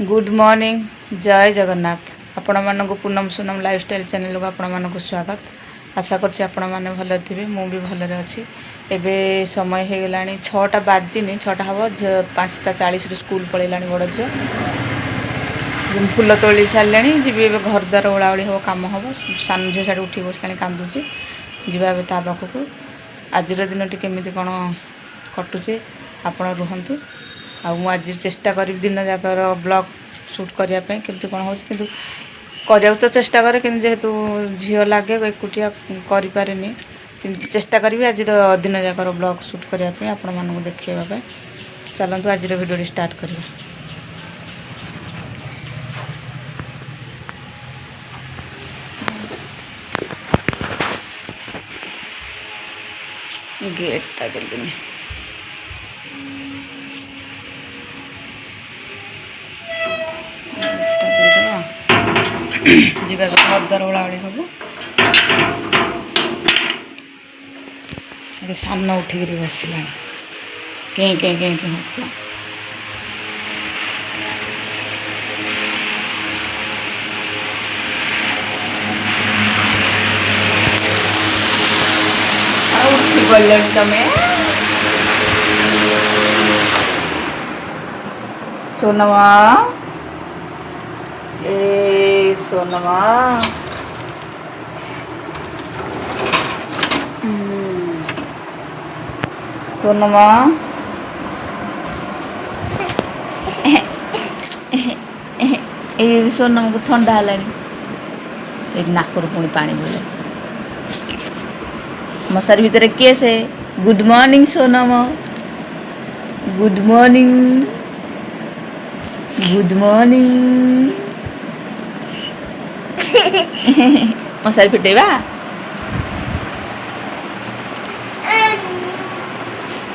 Good morning जय जगन्नाथ आपण मानक पूनम सुनम लाइफस्टाइल चैनल को आपण मानक स्वागत। आशा करछि आपण माने भले थिबे मु भी भले अछि। एबे समय हे गेलानी 6टा बाजिनी 6टा हबो 5:40 रु स्कूल पळेलानी बड़ झियो फुल तोली सारलेनी जीबे एबे घर द्वार ओळाओळी हो काम हबो सान झियो साडे उठी बसलानी कांदुची जीवा एबे ता पाखकु आज दिन टी केमिति कोन कटुचे आपण रुहंतु आ मु आज चेष्टा करी दिन जाकर ब्लॉग शूट करने केमती कौन हो कर तो चेष्टा करे कि जेहेतु झील लगे एकुटिया करें चेष्टा करी आज दिन जाकर ब्लॉग शूट करने आपण मानक देखा चलतु आज वीडियो स्टार्ट करिया। गेटा देनी जीवा घर ओळाओळी हम सान उठिक बसला के के के होता उठी पड़े तमें सोनवा ए सोनवा सोनमा ए सोनम को ठंडा है नाकर पुणी पानी बोले मशारी भितर किए से good morning Sonam good morning good morning मशारी फिटेबा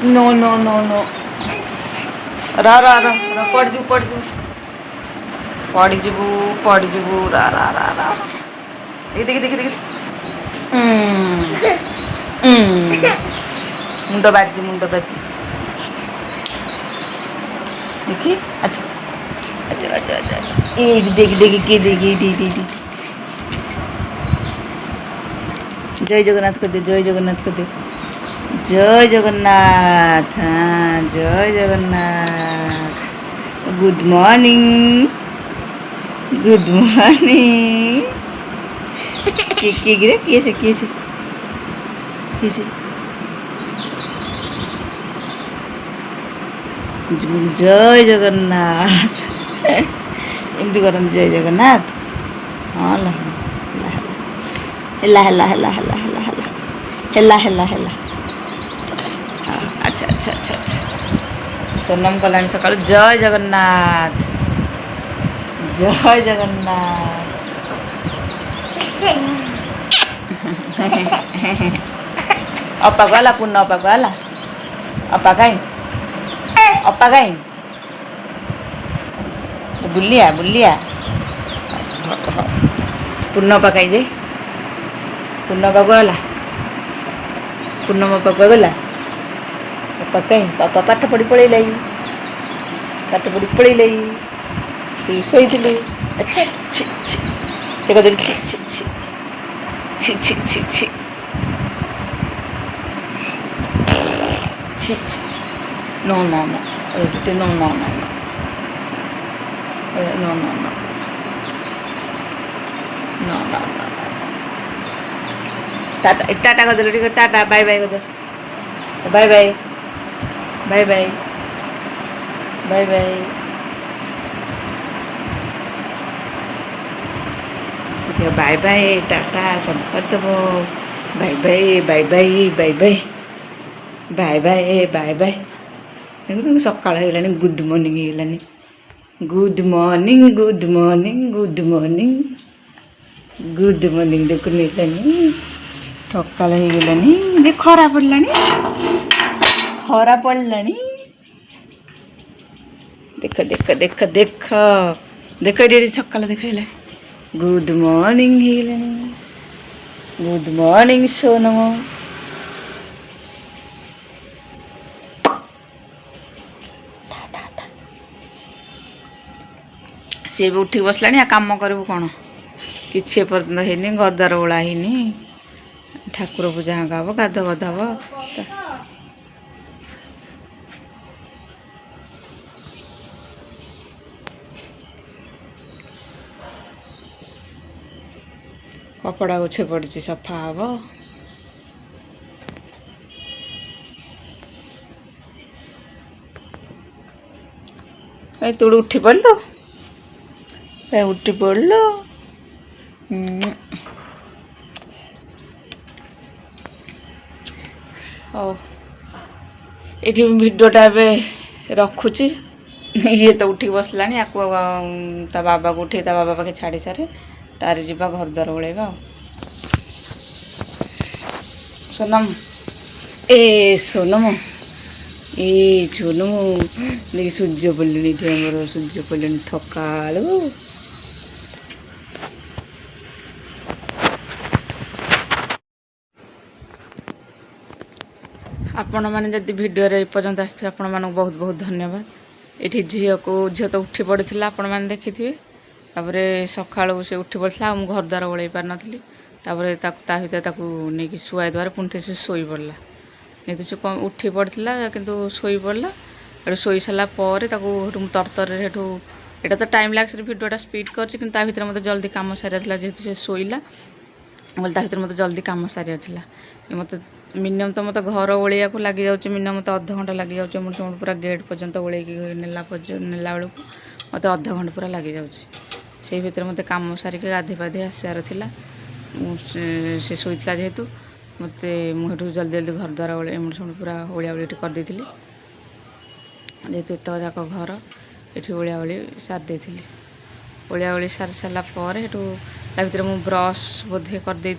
नो नो नो नो रा रा रा पड़ जू रा रा रा रा देख देख देख मुंड बाजी देखी अच्छा अच्छा अच्छा अच्छा ये देख देख के देखी जय जगन्नाथ को दे जय जगन्नाथ को दे जय जगन्नाथ हाँ जय जगन्नाथ गुड मॉर्निंग के गिरे किए जय जगन्नाथ एमती करते जय जगन्नाथ हाँ हेला हेला हेला हेला हेला हेला हेला हेला हेला अच्छा अच्छा अच्छा अच्छा अच्छा सोनम कलानी सकाल जय जगन्नाथ जय जगन्नाथ अपा गला पुण्य अपा गला अपा कहीं बुलिया पुण्य अपा कहीं जे पुण्य अपा गला पूर्णम पापा गला पापा कहीं पापा पाठ पढ़ी पड़े पाठ पढ़ी पड़े तू शोलु अच्छा छी छी से कह छी छी छी छी छी छी छी छी no no no no no no no no no no no no tata tata कर दे टाटा बाय बाय कर दे bye bye bye bye bye bye bye bye tata सब कर देव bye bye bye bye bye bye bye bye bye bye देख सकाल हो गुड मॉर्निंग होगलानी good morning good morning good morning good morning देख नहीं सकाल होगलानी देख खरा पड़लानी देख देख देख देख देख ये सकाल देखला गुड मॉर्निंग होगलानी गुड मॉर्निंग सोनम ସିଏ ବି ଉଠିକି ବସିଲାଣି। ଆଉ କାମ କରିବୁ କ'ଣ? କିଛି ଏପର୍ଯ୍ୟନ୍ତ ହେଇନି, ଘରଦ୍ୱାର ଓଳା ହେଇନି, ଠାକୁର ପୂଜା ହଙ୍କା ହବ, ଗାଧୁଆ ପାଧୁଆ ହବ। କପଡ଼ା ଗୁଛେ ପଡ଼ିଛି, ସଫା ହବ। ତୁ ଉଠି ପଡ଼ିଲୁ, ଉଠି ପଡ଼ିଲୁ। ହଉ, ଏଇଠି ଭିଡ଼ିଓଟା ଏବେ ରଖୁଛି। ଇଏ ତ ଉଠିକି ବସିଲାଣି। ଆକୁ ତା ବାବାକୁ ଉଠେଇ ତା ବାବା ପାଖେ ଛାଡ଼ି ସାରେ, ତାର ଯିବା ଘରଦ୍ୱାର ଓଳେଇବା। ଆଉ सोनम, ए सोनम, ए सोनम देखिए सूर्य पड़े आमर सूर्य पड़े थकालू। आपण मैंने जदि भिडियो एपर्यंत आसते आपण मानक बहुत बहुत धन्यवाद। ये झील को झील तो उठी पड़ा आपण मैंने देखी थे। सका से उठी पड़ा मुझे घरद्वार ओल्ल पार नी। भर नहीं शुआई द्वारा पुणी से शोई पड़ा। नहीं तो से उठी पड़ा किंतु शोई पड़ा। शोई सारापर तरतर यहाँ तो टाइम लैक्स भिडियोटा स्पीड कर मत जल्दी कम सारा जेहतु से शोला बोलते मत जल्दी कम सारे मत मिनिमम तो मत घर ओलिया को लगी जाऊँ मिनिमम मत अध घंटा लगी जाऊँ मुझे सब पूरा गेट पर्यंत ओल्ल नेला बेलू मत अध घंटा पूरा लगी जाऊँ भर मत कम सारिक गाधे पाधे आसार था से शोला जेहेतु मत मुझे जल्दी जल्दी घर द्वारा ओल्ल मुझे सब पूरा ओलिया ओली करदे जेहेतु एत जाक घर ये ओलिया ओली सारी ओलिया ओली सारी सारापर ये भर मु ब्रश बोधे करदे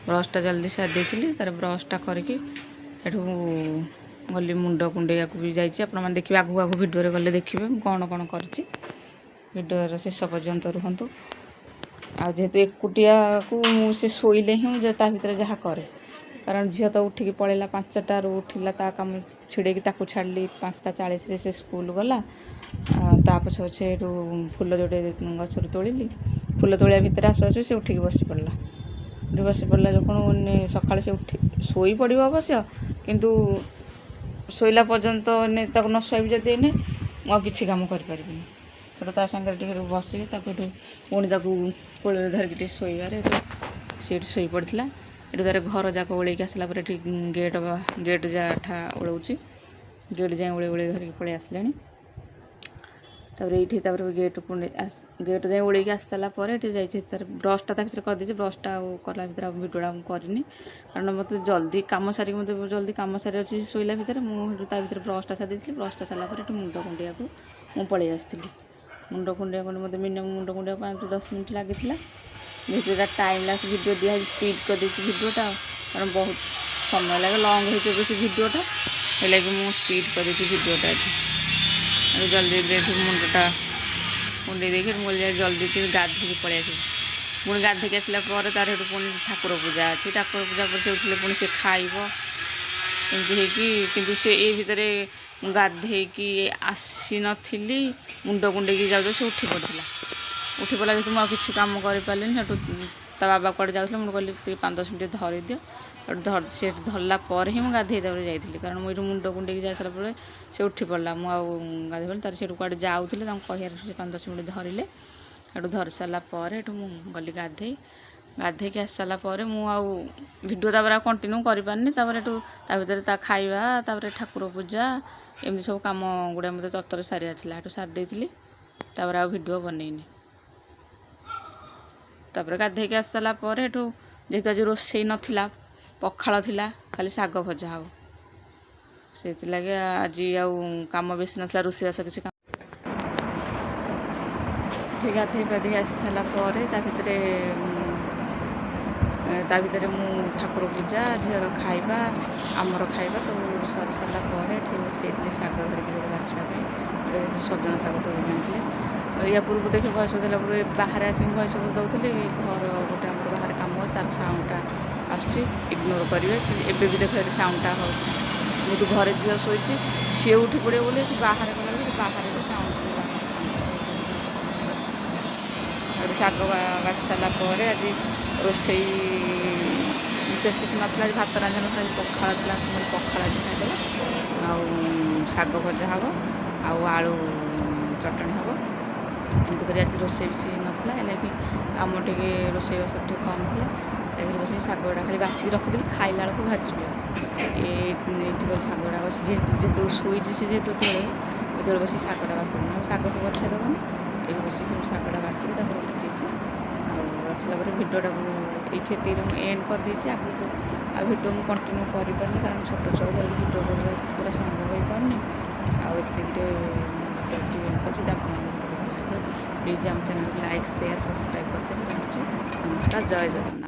ब्रशटा जल्दी सारी तार ब्रशटा करके गली मुंड कुंडे भी जाइए। आप देखिए आगू आगू भिडियो गले देखिए कौन कौन करची भिडियो शेष पर्यंत रुहतु। आ जेहेतु एकुटिया को से शोले ही मुझे भर जहाँ करे कारण झील तो उठिकी पलैला 5टार उठिला ता कम छिड़े छाड़ी 5:40 से स्कूल गला। पछे पछे फुल जोड़े गचर तोली फुल तोलिया भितर आसु आसु से उठिकी बसी पड़ा। बसी पड़ा जो कौन सका से उठी शोई पड़ अवश्य किंतु शोला पर्यंत न शुआबी जदि ने मुझे कम कर सागर बसिक पुणी कोल धरिकी शोबार सी शोई पड़ा। ये तार घर जाक ओल्ल आसला गेट गेट जाठा ओलौची गेट जाए ओल्ले ओल्ले धरिकी पलि आसले। ये गेट गेट जाए ओल्ल आस सारापर ये तार ब्रशटा भर करदे ब्रशटा कला भर भिडियोटा करनी कारण मत जल्दी कम सारिक मत जल्दी कम सारी अच्छी शोला भितर मुझे भर ब्रशटा सारी ब्रशटा सारापर मुंड कुंडिया को मुझे पलि आसती मुंड कुंडिया मत मिनिमम मुंड कुंडिया 5-10 मिनट लगी जेहतु टाइम लैप्स भिडियो दिया स्पीड कर भिडियोटा कारण बहुत समय लगे लंग हो भिडियोटा लगे मुझे स्पीड कर भिडियोटा जल्दी मुंडटा कुंडे देखिए मुझे जल्दी गाधे पलि आस पुणी गाधे आसला तार पुणी ठाकुर पूजा अच्छी ठाकुर पूजा पर से उठले पुणी से खाइब एमती से ये भितर गाधे आसी नी मुंड कुंडे जाऊ से उठी पड़ा जेहतु मुझे किसी कम कर बाबा कड़े जाऊँ मुझे कहली 5-10 मिनट धरी दियो से धरला ही मुझे गाधे जाइए कारण मुझे मुंड कुंडे जा सारा से उठी पड़ा मुझे गाधे तार से कड़े जाऊँगे कह 5-10 मिनट धरले धरी सारापर गली गाधे गाधे आस सारापर मुझे भिडियो कंटिन्यू कर खाଇବା ठाकुर पूजा एमती सब कम गुड़ा मत तत्तर सारिया सारी आ भिडियो बनईनी गाधे आस सारापर जेहतु आज रोसे नाला पखाड़ थिला खाली शाग भजा हम से लगे आज आम बेसी नाला रोषेबास किसी गाधे पाधे आस सारापर भर मु ठाकुर पूजा झीर खाଇବା आमर खाଇବା सब सरी सारापर बसई शाग धरिकी बाछापी सजना शाग तोड़ या पूर्व देखिए भैंस देला बाहर आसिक भैंस दौली घर गोटे आम बाहर कम तार साउंडटा आसुच्छी इग्नोर करेंगे एबे भी देख साउंडटा हो मुझे घरे झील शोची सी उठी पड़े बोले बाहर गला बाहर साउंड ଶାଗ ବାଛି ସାରିଲା ପରେ ଆଜି ରୋଷେଇ ବିଶେଷ କିଛି ନଥିଲା। ଆଜି ଭାତ ରାନ୍ଧି ନଥିଲା, ଆଜି ପଖାଳ ଥିଲା। ପଖାଳ ଆଜି ଖାଇଦେବା। ଆଉ ଶାଗ ଭଜା ହେବ, ଆଉ ଆଳୁ ଚଟଣି ହେବ। ଏମିତି କରି ଆଜି ରୋଷେଇ ବେଶୀ ନଥିଲା, ହେଲେ କି କାମ ଟିକେ ରୋଷେଇବାସ ଟିକେ କମ୍ ଥିଲା। ଏଥିରେ ବସିକି ଶାଗ ଗୁଡ଼ା ଖାଲି ବାଛିକି ରଖିଥିଲି, ଖାଇଲା ବେଳକୁ ଭାଜିବି। ଏଇଠି କରି ଶାଗ ଗୁଡ଼ା ବସି ଯେତେବେଳେ ଶୋଇଛି ସେ ଯେତେବେଳେ ବସିକି ଶାଗଟା ବାଛିଦେବି, ନହେଲେ ଶାଗ ସବୁ ବଛାଇ ଦେବନି। ଏଇଠି ବସିକି ଶାଗଟା ବାଛିକି ତାକୁ ରଖିଦେଇଛି। ଆଉ ରଖିଲା ପରେ ଭିଡ଼ିଓଟାକୁ ଏଇଠି ଏତିକିରେ ମୁଁ ଏଣ୍ଡ କରିଦେଇଛି। ଆଗକୁ ଆଉ ଭିଡ଼ିଓ ମୁଁ କଣ୍ଟିନ୍ୟୁ କରିପାରୁନି, କାରଣ ଛୋଟ ଛୁଆ ଧରିକି ଭିଡ଼ିଓ କରିବା ପୁରା ସମ୍ଭବ ହୋଇପାରୁନି। ଆଉ ଏତିକିରେ ଭିଡ଼ିଓଟି ଏଣ୍ଡ କରୁଛି। ଯଦି ଆପଣଙ୍କୁ ଭିଡ଼ିଓ ଭଲ ଲାଗେ ପ୍ଲିଜ୍ ଆମ ଚ୍ୟାନେଲକୁ ଲାଇକ୍, ସେୟାର, ସବସ୍କ୍ରାଇବ୍ କରିଦେବେ। ରହୁଛି। ନମସ୍କାର, ଜୟ ଜଗନ୍ନାଥ।